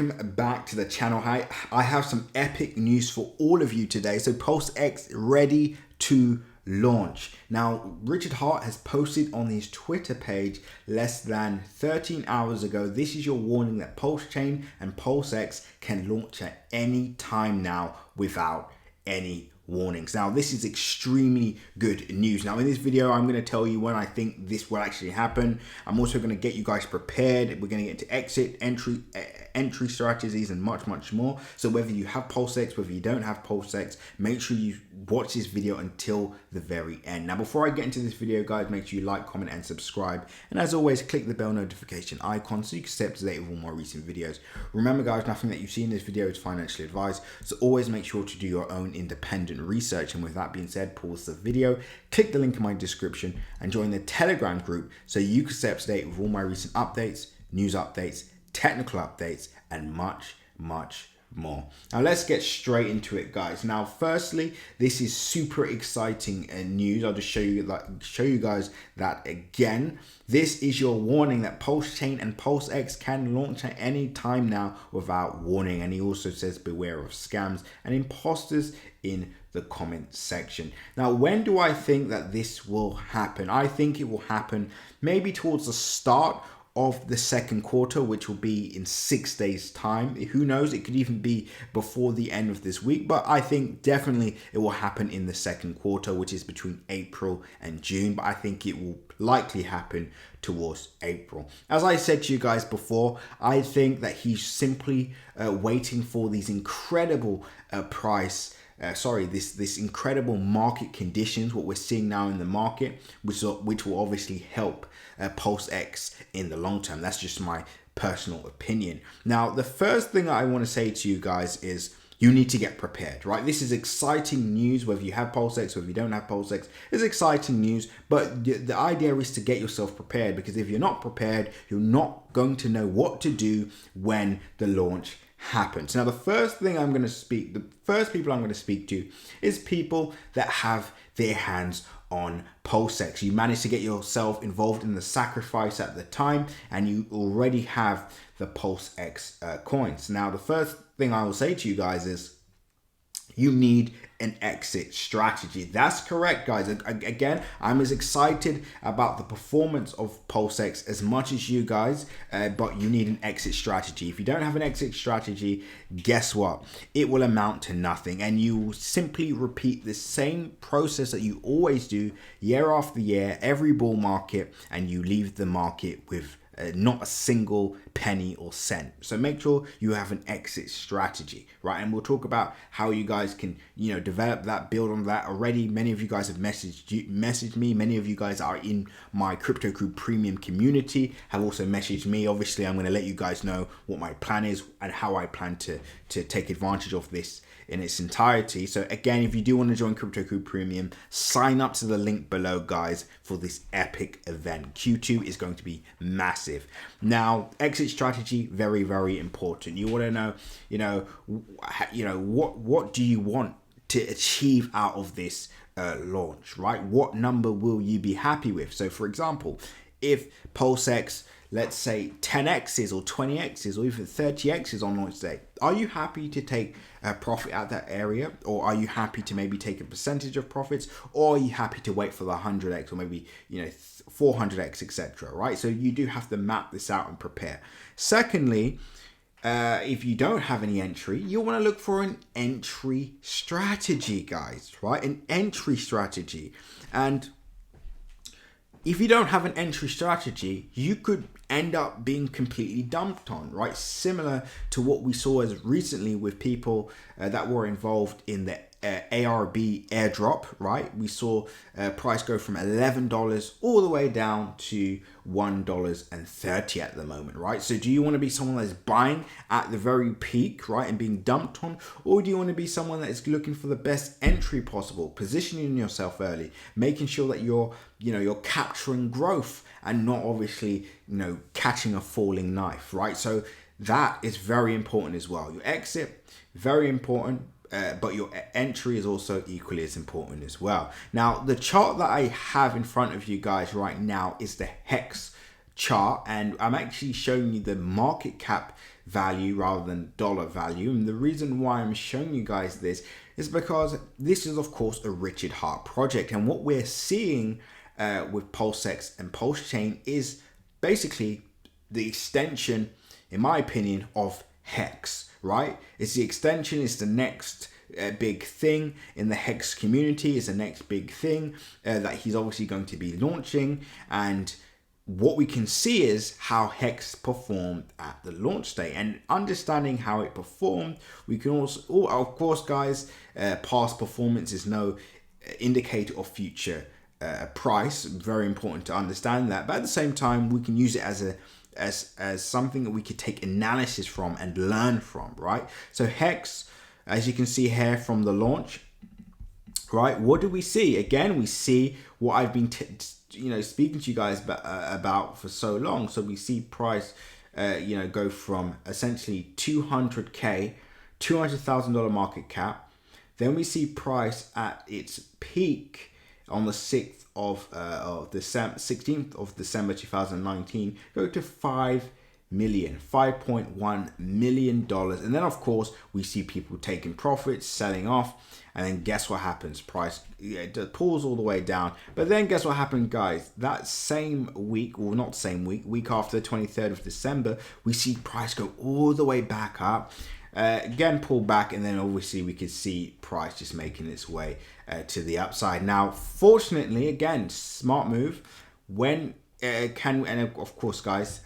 Welcome back to the channel. I have some epic news for all of you today. So Pulsex ready to launch. Now, Richardheart has posted on his Twitter page less than 13 hours ago. This is your warning that Pulsechain and Pulsex can launch at any time now without any warnings. Now, this is extremely good news. Now, in this video, I'm going to tell you when I think this will actually happen. I'm also going to get you guys prepared. We're going to get into exit, entry strategies, and much more. So whether you have Pulsex, whether you don't have Pulsex, make sure you watch this video until the very end. Now, before I get into this video, guys, make sure you like, comment, and subscribe. And as always, click the bell notification icon so you can stay up to date with all my recent videos. Remember, guys, nothing that you see in this video is financial advice. So always make sure to do your own independent research. And with that being said, pause the video, click the link in my description, and join the Telegram group so you can stay up to date with all my recent updates, news updates, technical updates, and much more. Now let's get straight into it, guys. Now, firstly, this is super exciting news. I'll just show you guys that again. This is your warning that Pulsechain and Pulsex can launch at any time now without warning. And he also says beware of scams and imposters in the comment section. Now, when do I think that this will happen? I think it will happen maybe towards the start of the second quarter, which will be in 6 days time. Who knows, it could even be before the end of this week, but I think definitely it will happen in the second quarter, which is between April and June, but I think it will likely happen towards April. As I said to you guys before, I think that he's simply waiting for these incredible this incredible market conditions, what we're seeing now in the market, which will obviously help Pulsex in the long term. That's just my personal opinion. Now, the first thing I want to say to you guys is you need to get prepared, right? This is exciting news, whether you have Pulsex or if you don't have Pulsex. It's exciting news, but the idea is to get yourself prepared, because if you're not prepared, you're not going to know what to do when the launch happens. Now, the first people I'm going to speak to is people that have their hands on Pulsex. You managed to get yourself involved in the sacrifice at the time, and you already have the Pulsex coins. Now, the first thing I will say to you guys is you need an exit strategy. That's correct, guys. Again, I'm as excited about the performance of Pulsex as much as you guys, but you need an exit strategy. If you don't have an exit strategy, guess what? It will amount to nothing, and you will simply repeat the same process that you always do year after year, every bull market, and you leave the market with not a single penny or cent. So make sure you have an exit strategy, right? And we'll talk about how you guys can, develop that, build on that. Already, many of you guys have messaged me. Many of you guys are in my Crypto Crew Premium community, have also messaged me. Obviously, I'm going to let you guys know what my plan is and how I plan to take advantage of this in its entirety. So again, if you do want to join Crypto Crew Premium, sign up to the link below, guys, for this epic event. Q2 is going to be massive. Now, exit strategy, very important. You want to know, what do you want to achieve out of this launch, right? What number will you be happy with? So for example, if Pulsex, let's say 10x's or 20x's or even 30x's on launch day, are you happy to take a profit at that area, or are you happy to maybe take a percentage of profits, or are you happy to wait for the 100x or maybe 400x, etc., right? So you do have to map this out and prepare. Secondly, if you don't have any entry, you want to look for an entry strategy, guys, right? An entry strategy. And if you don't have an entry strategy, you could end up being completely dumped on, right? Similar to what we saw as recently with people that were involved in the ARB airdrop, right? We saw price go from $11 all the way down to $1.30 at the moment, right? So do you want to be someone that's buying at the very peak, right, and being dumped on, or do you want to be someone that is looking for the best entry possible, positioning yourself early, making sure that you're capturing growth and not obviously catching a falling knife, right? So that is very important as well. Your exit, very important. But your entry is also equally as important as well. Now, the chart that I have in front of you guys right now is the Hex chart, and I'm actually showing you the market cap value rather than dollar value. And the reason why I'm showing you guys this is because this is, of course, a Richardheart project. And what we're seeing with Pulsex and Pulsechain is basically the extension, in my opinion, of Hex, right? It's the extension, it's the next big thing in the Hex community. It's the next big thing that he's obviously going to be launching. And what we can see is how Hex performed at the launch day, and understanding how it performed, we can also, of course, guys, past performance is no indicator of future price. Very important to understand that, but at the same time, we can use it as something that we could take analysis from and learn from, right? So Hex, as you can see here from the launch, right, what do we see? Again, we see what I've been speaking to you guys about for so long. So we see price go from essentially $200,000 market cap. Then we see price at its peak on the 16th of December 2019 go to $5.1 million. And then, of course, we see people taking profits, selling off. And then guess what happens? Price pulls all the way down. But then guess what happened, guys? That same week, or not same week after the 23rd of December, we see price go all the way back up. Again, pull back. And then obviously we could see price just making its way to the upside. Now, fortunately, again, smart move. When and of course, guys,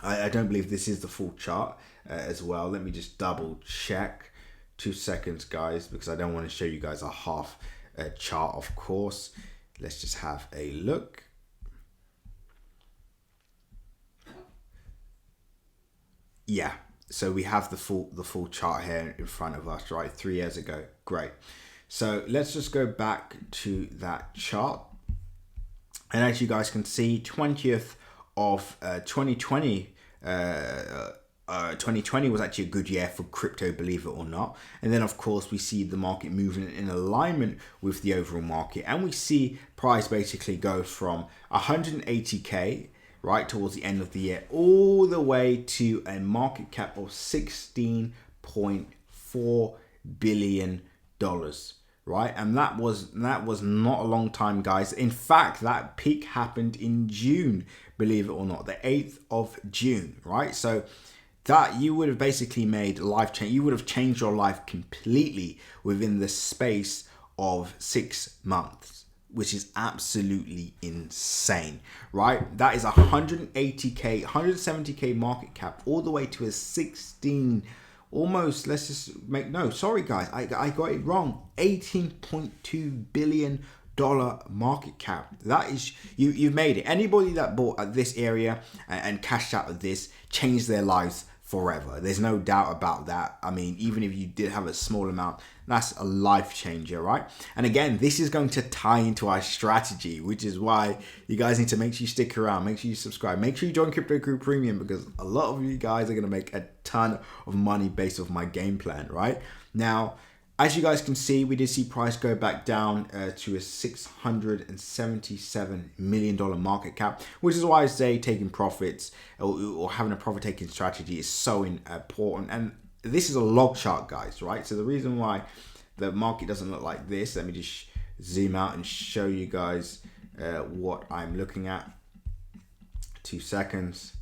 I don't believe this is the full chart as well. Let me just double check. 2 seconds, guys, because I don't want to show you guys a half chart, of course. Let's just have a look. Yeah, so we have the full chart here in front of us, right? 3 years ago. Great. So let's just go back to that chart. And as you guys can see, 20th of 2020, 2020 was actually a good year for crypto, believe it or not. And then, of course, we see the market moving in alignment with the overall market. And we see price basically go from 180K, right, towards the end of the year, all the way to a market cap of $16.4 billion. Right, and that was not a long time, guys. In fact, that peak happened in June, believe it or not, the 8th of June, right? So that you would have basically made life change. You would have changed your life completely within the space of 6 months, which is absolutely insane, right? That is 180K, 170K market cap all the way to a 16, almost, let's just make, no, sorry guys, I got it wrong, $18.2 billion market cap. That is, you've made it. Anybody that bought at this area and cashed out of this changed their lives forever. There's no doubt about that. I mean, even if you did have a small amount, that's a life changer, right? And again, this is going to tie into our strategy, which is why you guys need to make sure you stick around, make sure you subscribe, make sure you join Crypto Crew Premium, because a lot of you guys are going to make a ton of money based off my game plan, right? Now, as you guys can see, we did see price go back down to a $677 million market cap, which is why I say taking profits or having a profit taking strategy is so important. And this is a log chart, guys, right? So the reason why the market doesn't look like this, let me just zoom out and show you guys what I'm looking at. 2 seconds.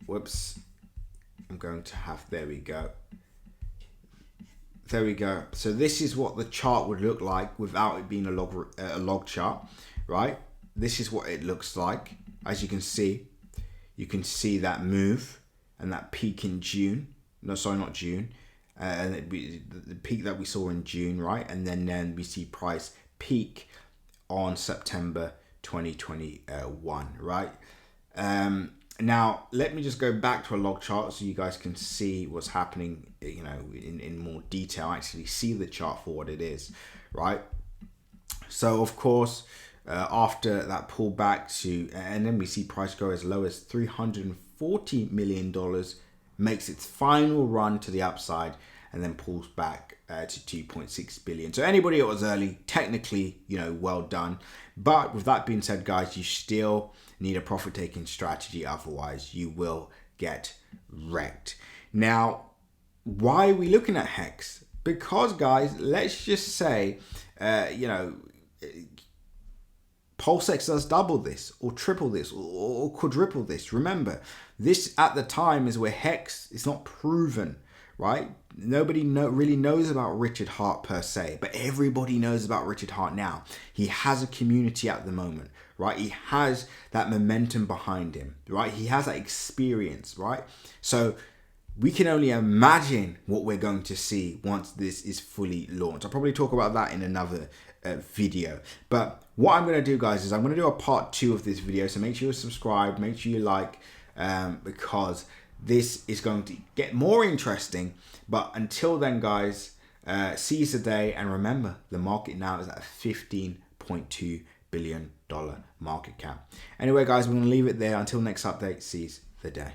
Whoops. I'm going to have, there we go. There we go. So this is what the chart would look like without it being a log chart, right? This is what it looks like. As you can see that move and that peak in June. No, sorry, not June. And the peak that we saw in June, right? And then we see price peak on September 2021, right? Now, let me just go back to a log chart so you guys can see what's happening, you know, in more detail, actually see the chart for what it is, right? So, of course, after that pullback and then we see price go as low as $340 million, makes its final run to the upside, and then pulls back to 2.6 billion. So anybody that was early, technically, you know, well done. But with that being said, guys, you still need a profit taking strategy. Otherwise, you will get wrecked. Now, why are we looking at Hex? Because, guys, let's just say, Pulsex does double this, or triple this, or quadruple this. Remember, this at the time is where Hex is not proven, right? Nobody really knows about Richardheart per se, but everybody knows about Richardheart now. He has a community at the moment, right? He has that momentum behind him, right? He has that experience, right? So we can only imagine what we're going to see once this is fully launched. I'll probably talk about that in another video. But what I'm going to do, guys, is I'm going to do a part 2 of this video. So make sure you subscribe, make sure you like, because this is going to get more interesting. But until then, guys, seize the day. And remember, the market now is at a $15.2 billion market cap. Anyway, guys, we're going to leave it there. Until next update, seize the day.